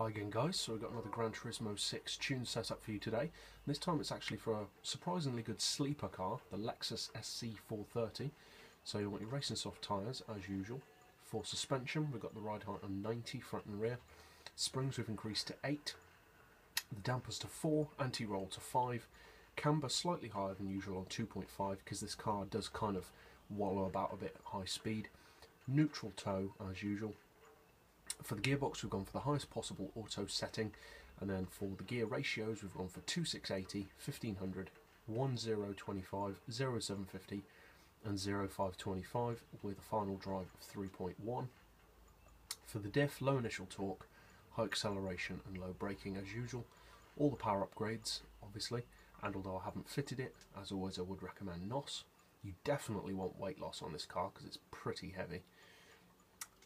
Hi again guys, so we've got another GranTurismo 6 tune setup for you today. And this time it's actually for a surprisingly good sleeper car, the Lexus SC430. So you want your racing soft tyres as usual. For suspension we've got the ride height on 90 front and rear. Springs we've increased to 8. The dampers to 4, anti-roll to 5. Camber slightly higher than usual on 2.5 because this car does kind of wallow about a bit at high speed. Neutral toe as usual. For the gearbox we've gone for the highest possible auto setting, and then for the gear ratios we've gone for 2680, 1500, 1025, 0750 and 0525 with a final drive of 3.1. For the diff, low initial torque, high acceleration and low braking as usual. All the power upgrades obviously, and although I haven't fitted it, as always I would recommend NOS. You definitely want weight loss on this car because it's pretty heavy.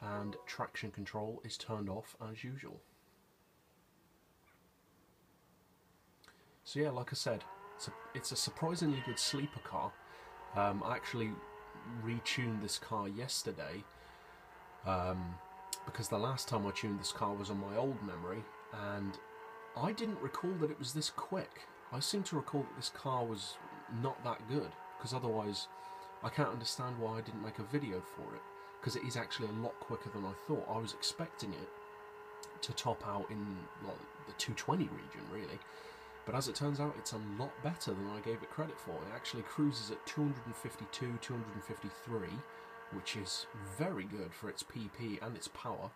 And traction control is turned off as usual. So yeah, like I said, it's a surprisingly good sleeper car. I actually retuned this car yesterday because the last time I tuned this car was on my old memory, and I didn't recall that it was this quick. I seem to recall that this car was not that good, because otherwise I can't understand why I didn't make a video for it. Because it is actually a lot quicker than I thought. I was expecting it to top out in like the 220 region really, but as it turns out it's a lot better than I gave it credit for. It actually cruises at 252, 253, which is very good for its PP and its power.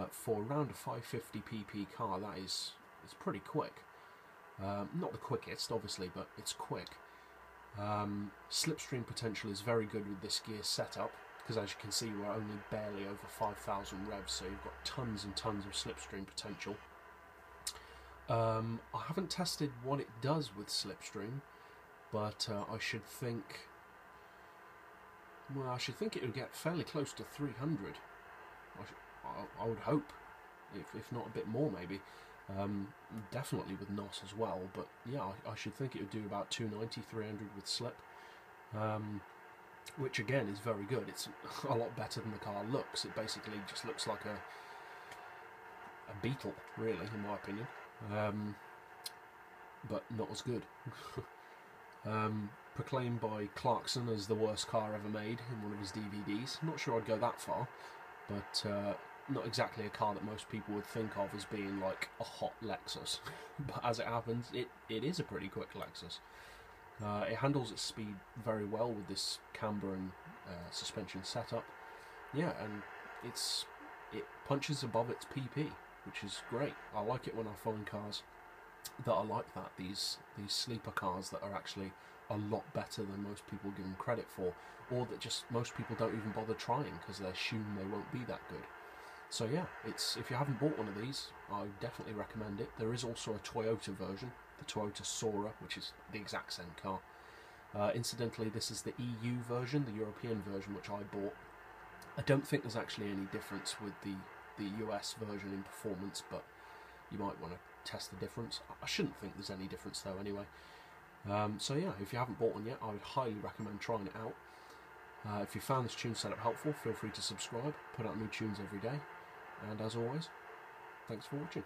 For around a 550 PP car, that is pretty quick. Not the quickest obviously, but it's quick. Slipstream potential is very good with this gear setup, because as you can see we're only barely over 5,000 revs, so you've got tons and tons of slipstream potential. I haven't tested what it does with slipstream, but I should think it would get fairly close to 300. I would hope, if not a bit more maybe. Definitely with NOS as well, but yeah, I should think it would do about 290, 300 with slip. Which again is very good. It's a lot better than the car looks. It basically just looks like a Beetle, really, in my opinion, but not as good. Proclaimed by Clarkson as the worst car ever made in one of his DVDs. I'm not sure I'd go that far, but not exactly a car that most people would think of as being like a hot Lexus. But as it happens, it is a pretty quick Lexus. It handles its speed very well with this camber and suspension setup. Yeah, and it punches above its PP, which is great. I like it when I find cars that are like that, these sleeper cars that are actually a lot better than most people give them credit for, or that just most people don't even bother trying because they assume they won't be that good. So yeah, if you haven't bought one of these, I would definitely recommend it. There is also a Toyota version, the Toyota Soarer, which is the exact same car. Incidentally, this is the EU version, the European version, which I bought. I don't think there's actually any difference with the US version in performance, but you might want to test the difference. I shouldn't think there's any difference though anyway. So yeah, if you haven't bought one yet, I would highly recommend trying it out. If you found this tune setup helpful, feel free to subscribe. Put out new tunes every day. And as always, thanks for watching.